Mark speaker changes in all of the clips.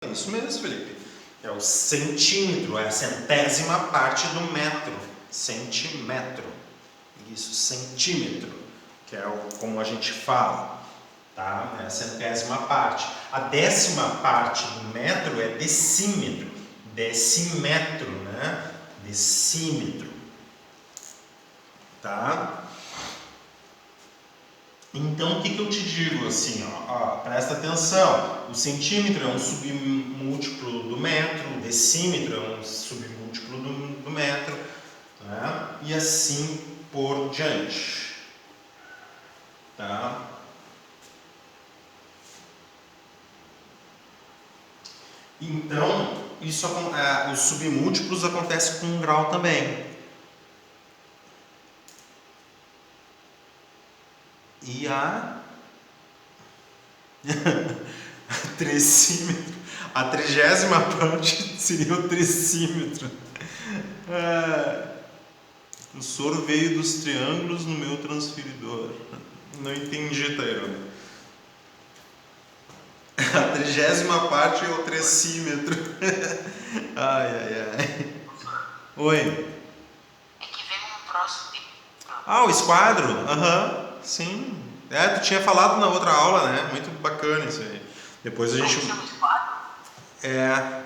Speaker 1: É isso mesmo, Felipe. É o centímetro, é a centésima parte do metro. Centímetro. Isso, centímetro, que é como a gente fala, tá? É a centésima parte. A décima parte do metro é decímetro. Decímetro, né? Decímetro. Tá? Então, o que eu te digo assim, ó, presta atenção, o centímetro é um submúltiplo do metro, o decímetro é um submúltiplo do metro, né? E assim por diante, tá? Então, os submúltiplos acontecem com um grau também. E a trecímetro, a 30ª parte seria o trecímetro. O soro veio dos triângulos no meu transferidor. Não entendi, Tairone. A 30ª parte é o trecímetro. Ai, ai, ai. Oi.
Speaker 2: É que vem um próximo.
Speaker 1: Ah, o esquadro? Aham, sim. Tu tinha falado na outra aula, né? Muito bacana isso aí. Depois a gente.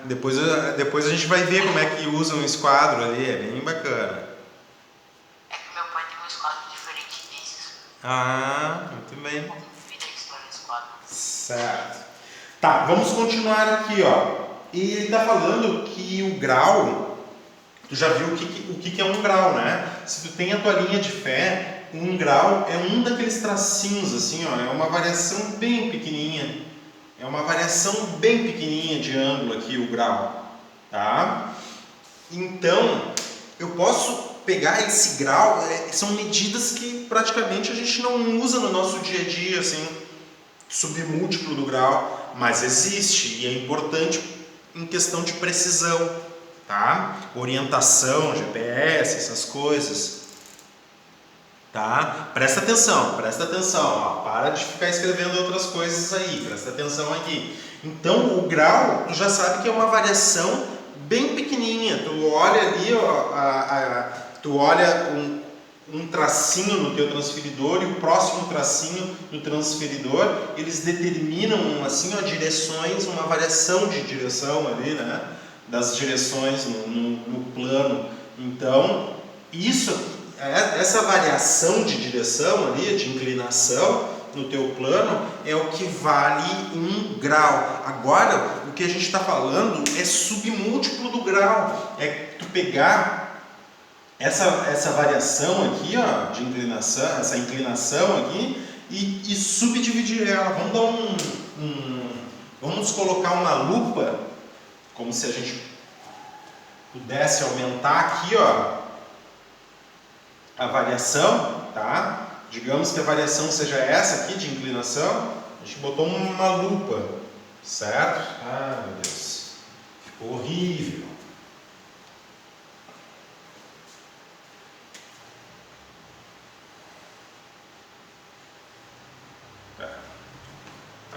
Speaker 1: Depois a gente vai ver como é que usa um esquadro ali, é bem bacana.
Speaker 2: É que meu pai tem um esquadro diferente desses.
Speaker 1: Ah, muito bem.
Speaker 2: Eu duvido a história do esquadro.
Speaker 1: Certo. Tá, vamos continuar aqui, ó. E ele está falando que o grau, tu já viu o que é um grau, né? Se tu tem a tua linha de fé, um grau é um daqueles tracinhos assim, ó, é uma variação bem pequenininha. É uma variação bem pequenininha de ângulo aqui, o grau, tá? Então, eu posso pegar esse grau, são medidas que praticamente a gente não usa no nosso dia a dia, assim, submúltiplo do grau, mas existe e é importante em questão de precisão, tá? Orientação, GPS, essas coisas, tá? Presta atenção, ó, para de ficar escrevendo outras coisas aí, presta atenção aqui. Então, o grau, tu já sabe que é uma variação bem pequenininha. Tu olha ali, ó, tu olha um tracinho no teu transferidor e o próximo tracinho no transferidor, eles determinam assim, ó, direções, uma variação de direção ali, né? Das direções no plano. Então, essa variação de direção ali, de inclinação no teu plano, é o que vale um grau. Agora, o que a gente está falando é submúltiplo do grau. É tu pegar essa variação aqui, ó, de inclinação, essa inclinação aqui, e subdividir ela. Vamos colocar uma lupa, como se a gente pudesse aumentar aqui, ó, a variação, tá? Digamos que a variação seja essa aqui de inclinação, a gente botou uma lupa, certo? Ah, meu Deus, ficou horrível.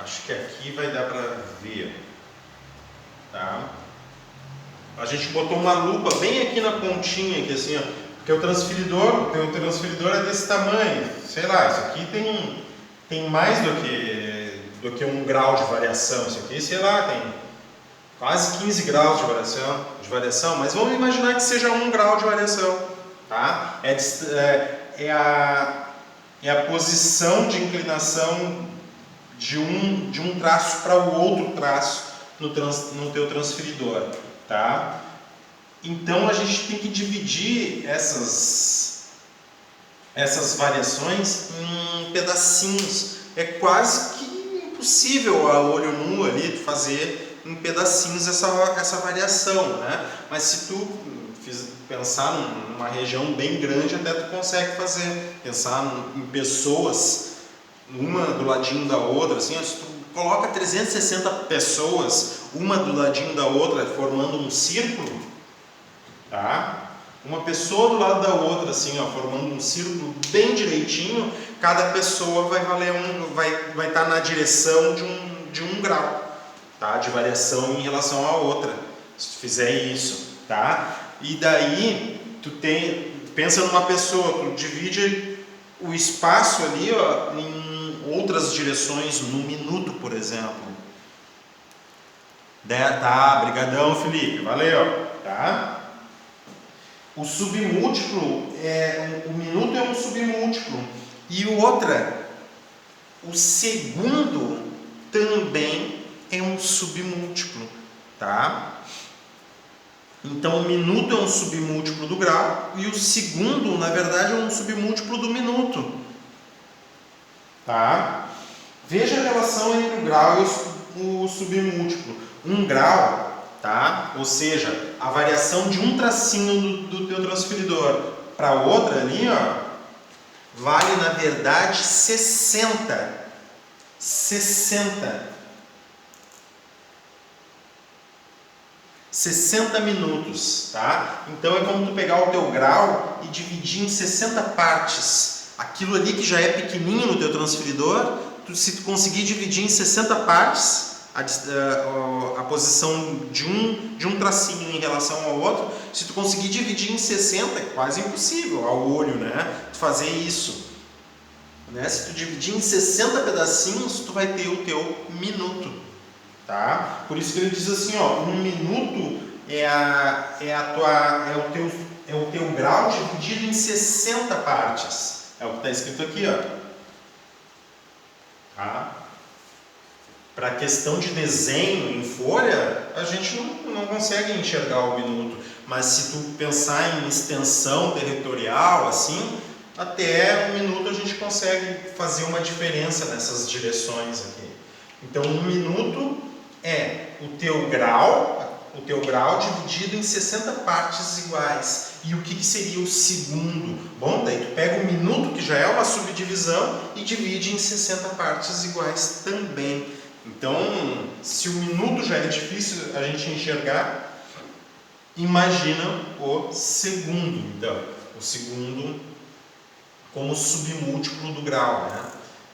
Speaker 1: Acho que aqui vai dar para ver, tá? A gente botou uma lupa bem aqui na pontinha, aqui assim, ó, porque o teu transferidor é desse tamanho, sei lá, isso aqui tem mais do que um grau de variação, isso aqui, sei lá, tem quase 15 graus de variação, mas vamos imaginar que seja 1 grau de variação, tá? É a posição de inclinação de um traço para o outro traço no teu transferidor, tá? Então a gente tem que dividir essas variações em pedacinhos. É quase que impossível a olho nu ali fazer em pedacinhos essa variação, né? Mas se tu pensar numa região bem grande, até tu consegue fazer. Pensar em pessoas, uma do ladinho da outra, assim, se tu coloca 360 pessoas, uma do ladinho da outra, formando um círculo, tá? Uma pessoa do lado da outra, assim, ó, formando um círculo bem direitinho, cada pessoa vai estar na direção de um grau, tá? De variação em relação à outra, se tu fizer isso, tá? E daí pensa numa pessoa, tu divide o espaço ali, ó, em outras direções, no minuto, por exemplo. Tá, brigadão, Felipe, valeu, tá? O submúltiplo, o minuto é um submúltiplo. E o segundo também é um submúltiplo, tá? Então, o minuto é um submúltiplo do grau e o segundo, na verdade, é um submúltiplo do minuto, tá? Veja a relação entre o grau e o submúltiplo. Um grau, tá? Ou seja, a variação de um tracinho do teu transferidor para outra ali, ó, vale na verdade 60 minutos, tá? Então é como tu pegar o teu grau e dividir em 60 partes. Aquilo ali que já é pequenininho no teu transferidor, se tu conseguir dividir em 60 partes a posição de um tracinho em relação ao outro, se tu conseguir dividir em 60, é quase impossível ao olho, né? Tu fazer isso, né? Se tu dividir em 60 pedacinhos, tu vai ter o teu minuto, tá? Por isso que ele diz assim, ó, um minuto é o teu grau dividido em 60 partes. É o que está escrito aqui, ó. Tá? Para a questão de desenho em folha, a gente não consegue enxergar o minuto. Mas se tu pensar em extensão territorial, assim, até um minuto a gente consegue fazer uma diferença nessas direções aqui. Então, um minuto é o teu grau dividido em 60 partes iguais. E o que seria o segundo? Bom, daí tu pega o minuto, que já é uma subdivisão, e divide em 60 partes iguais também. Então, se o minuto já é difícil a gente enxergar, imagina o segundo. Então, o segundo como submúltiplo do grau, né?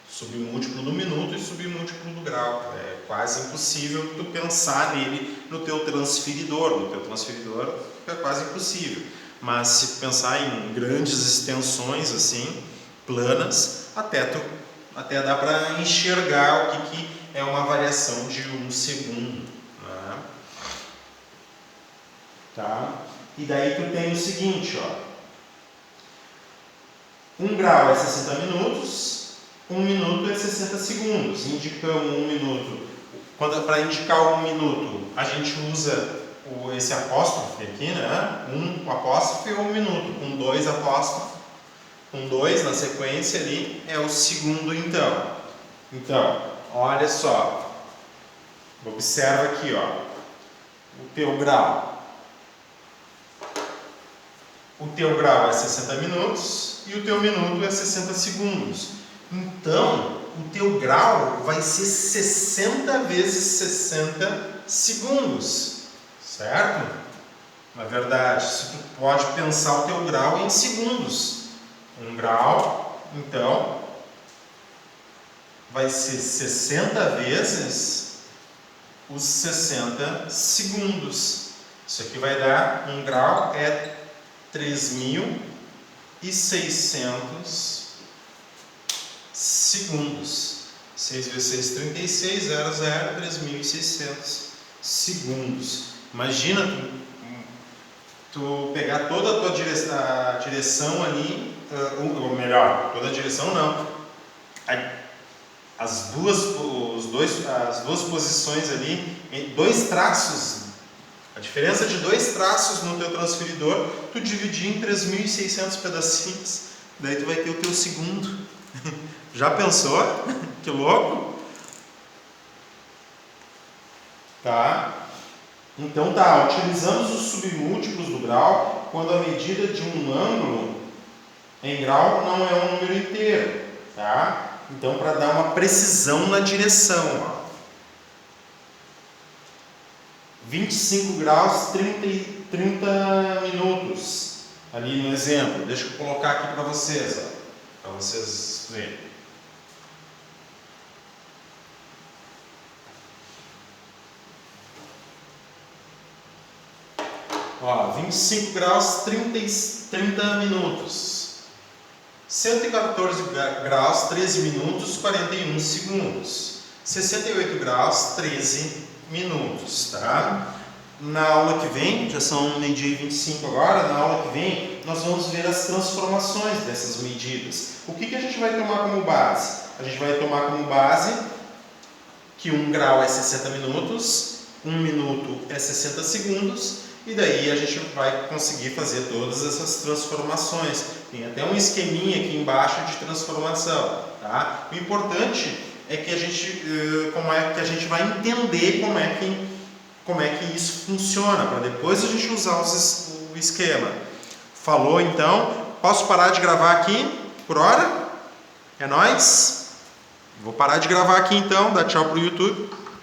Speaker 1: Submúltiplo do minuto e submúltiplo do grau. É quase impossível tu pensar nele no teu transferidor. No teu transferidor é quase impossível. Mas se tu pensar em grandes extensões assim, planas, até dá para enxergar o que é uma variação de um segundo, né? Tá? E daí tu tem o seguinte, ó. Um grau é 60 minutos, um minuto é 60 segundos. Indicamos um minuto. Para indicar um minuto, a gente usa esse apóstrofe aqui, né? Um apóstrofe ou um minuto, com dois apóstrofos, com dois na sequência ali, é o segundo então. Então, olha só, observa aqui, ó, o teu grau. O teu grau é 60 minutos e o teu minuto é 60 segundos. Então, o teu grau vai ser 60 vezes 60 segundos, certo? Na verdade, se tu pode pensar o teu grau em segundos. Um grau, então, vai ser 60 vezes os 60 segundos. Isso aqui vai dar, um grau é 3.600 segundos. 6 vezes 6, 36, 0, 0, 3.600 segundos. Imagina tu pegar toda a tua direção ali, ou melhor, toda a direção não, as duas posições ali, dois traços, a diferença de dois traços no teu transferidor, tu dividir em 3.600 pedacinhos, daí tu vai ter o teu segundo. Já pensou? Que louco? Tá? Então tá, utilizamos os submúltiplos do grau quando a medida de um ângulo em grau não é um número inteiro, tá? Então, para dar uma precisão na direção, ó. 25 graus, 30 minutos. Ali no exemplo. Deixa eu colocar aqui para vocês, ó, para vocês verem. Ó, 25 graus, 30 minutos. 114 graus, 13 minutos, 41 segundos. 68 graus, 13 minutos, tá? Na aula que vem, já são meio-dia e 25 agora, na aula que vem, nós vamos ver as transformações dessas medidas. O que a gente vai tomar como base? A gente vai tomar como base que 1 grau é 60 minutos, 1 minuto é 60 segundos, e daí a gente vai conseguir fazer todas essas transformações. Tem até um esqueminha aqui embaixo de transformação, tá? O importante é que a gente vai entender como é que isso funciona, para depois a gente usar o esquema. Falou então? Posso parar de gravar aqui por hora? É nóis? Vou parar de gravar aqui então, dá tchau pro YouTube.